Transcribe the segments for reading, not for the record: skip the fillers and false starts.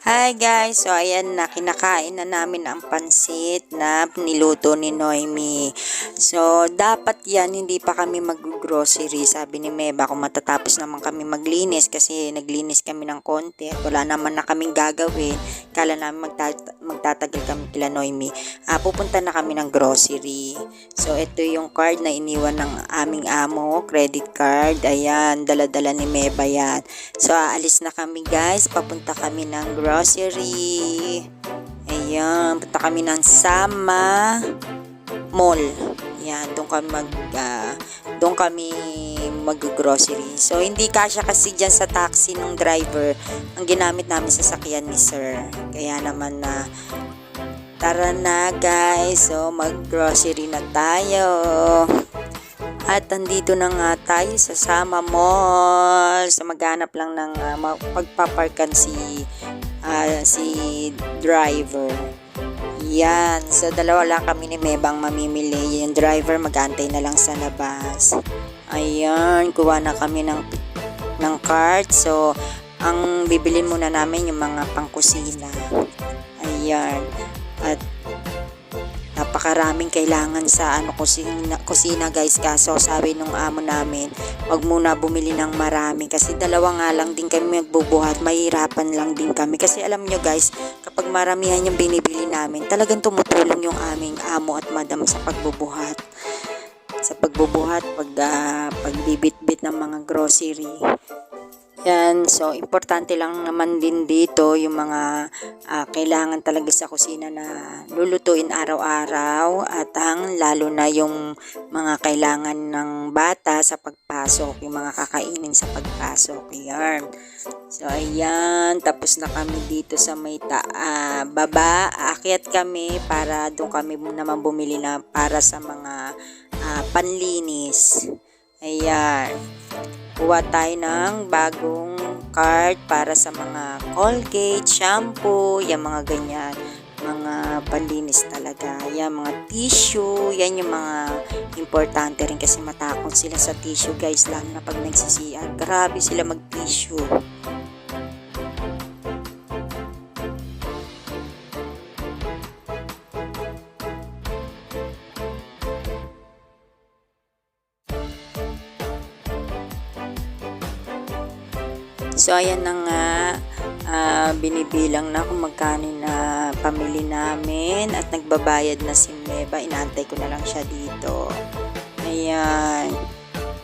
Hi guys! So ayan na, kinakain na namin ang pansit na niluto ni Noemi. So dapat yan, hindi pa kami mag-grocery. Sabi ni Meba kung matatapos naman kami maglinis kasi naglinis kami ng konti at wala naman na kaming gagawin. Kala namin magtatagal kami kila Noemi. Pupunta na kami ng grocery. So ito yung card na iniwan ng aming amo, credit card. Ayan, dala-dala ni Meba yan. So aalis na kami guys, papunta kami ng grocery. Ayan, punta kami ng Sama Mall. Ayan, doon kami mag-grocery. So hindi kasya kasi diyan sa taxi ng driver. Ang ginamit namin sa sasakyan ni Sir. Kaya naman na tara na guys. So mag-grocery na tayo. At andito na nga tayo sa Sama Mall. So maghanap lang ng pagpaparkan si driver. Yan. So dalawa lang kami ni Mebang mamimili. Yung driver mag-aantay na lang sa labas. Ayan. Kuha na kami ng cart. So ang bibilin muna namin yung mga pangkusina. Ayan. At napakaraming kailangan sa kusina guys, kaso sabi nung amo namin wag muna bumili ng marami kasi dalawa nga lang din kami magbubuhat, mahirapan lang din kami kasi alam nyo guys, kapag maramihan yung binibili namin talagang tumutulong yung aming amo at madam sa pagbubuhat pagbibitbit ng mga grocery. Yan, so importante lang naman din dito yung mga kailangan talaga sa kusina na lulutuin araw-araw at lalo na yung mga kailangan ng bata sa pagpasok, yung mga kakainin sa pagpasok. Yan. So ayan, tapos na kami dito sa may baba, aakyat kami para doon kami naman bumili na para sa mga panlinis. Ayan. Kuha tayo ng bagong card para sa mga Colgate, shampoo, yung mga ganyan. Mga panlinis talaga. Yan, mga tissue. Yan yung mga importante rin kasi matakot sila sa tissue guys. Lalo na pag nagsisiyan. Grabe sila mag-tissue. So ayan na nga, binibilang na kung magkano na pamili namin at nagbabayad na si Meba. Inaantay ko na lang siya dito. Ayan.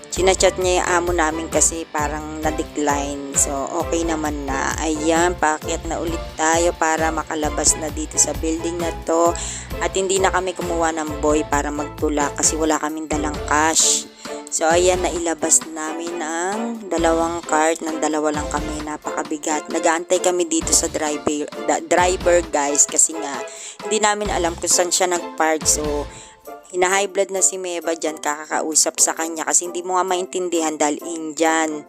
Sinachat niya yung amo namin kasi parang na-decline. So okay naman na. Ayan, paakyat na ulit tayo para makalabas na dito sa building na to. At hindi na kami kumuha ng boy para magtula kasi wala kaming dalang cash. So ayan, nailabas namin ang dalawang cart, ng dalawa lang kami, napakabigat. Nag-aantay kami dito sa driver guys kasi nga hindi namin alam kung saan siya nag-park. So hina-high blood na si Meba dyan, kakakausap sa kanya kasi hindi mo nga maintindihan dahil Indian.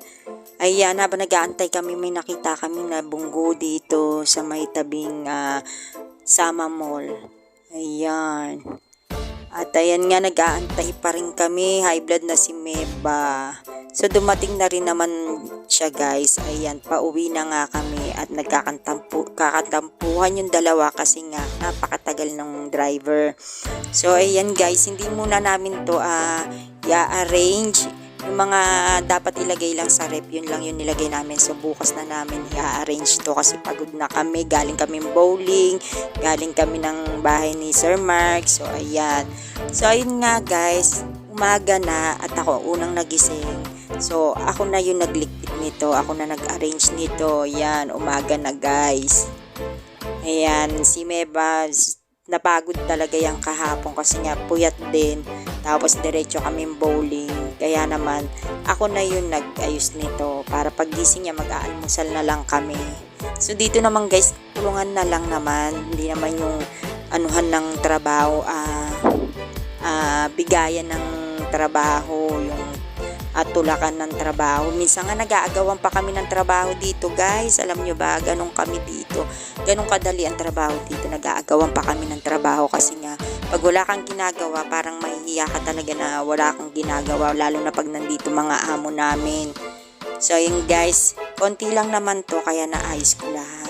Ayan, habang nag-aantay kami may nakita kami na bunggo dito sa may tabing Sama Mall. Ayan. At ayan nga, nag-aantay pa rin kami. High blood na si Meba. So dumating na rin naman siya guys. Ayan, pauwi na nga kami at kakatampuhan yung dalawa kasi nga napakatagal ng driver. So ayan guys, hindi muna namin to i-arrange. Yung mga dapat ilagay lang sa rep, yun lang yung nilagay namin. So bukas na namin i-arrange to kasi pagod na kami. Galing kami bowling, galing kami ng bahay ni Sir Mark. So ayan. So ayun nga guys, umaga na at ako unang nagising. So ako na yung naglikpit nito, ako na nag-arrange nito. Yan, umaga na guys. Ayan, si Meba napagod talaga yung kahapon kasi nga puyat din. Tapos diretso kami bowling. Kaya naman ako na yung nag-ayos nito para paggising niya mag-aalmusal na lang kami. So dito naman guys, tulungan na lang naman. Hindi naman yung anuhan ng trabaho, bigayan ng trabaho, yung tulakan ng trabaho. Minsan nga nag-aagawan pa kami ng trabaho dito guys. Alam nyo ba, ganun kami dito. Ganun kadali ang trabaho dito. Nag-aagawan pa kami ng trabaho kasi nga pag wala kang ginagawa, parang mahihiya ka talaga na wala kang ginagawa. Lalo na pag nandito mga amo namin. So yun guys, Konti lang naman to kaya naayos ko lahat.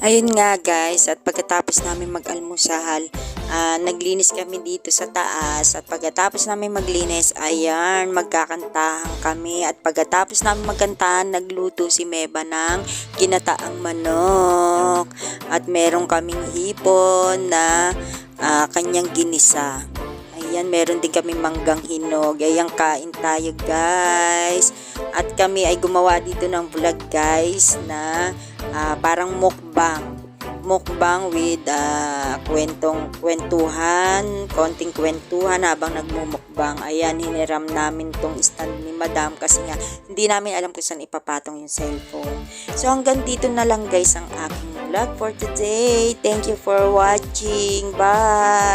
Ayun nga guys, at pagkatapos namin mag-almusal, naglinis kami dito sa taas at pagkatapos namin maglinis, ayan, magkakantahan kami at pagkatapos namin magkantahan, nagluto si Meba ng ginataang manok at meron kaming hipon na kanyang ginisa. Ayan, meron din kami manggang hinog. Ayan, kain tayo guys. At kami ay gumawa dito ng vlog guys na parang mukbang. Mukbang with konting kwentuhan habang nagmumukbang. Ayan, hiniram namin tong stand ni Madam kasi nga hindi namin alam kung saan ipapatong yung cellphone. So hanggang dito na lang guys ang aking vlog for today. Thank you for watching. Bye!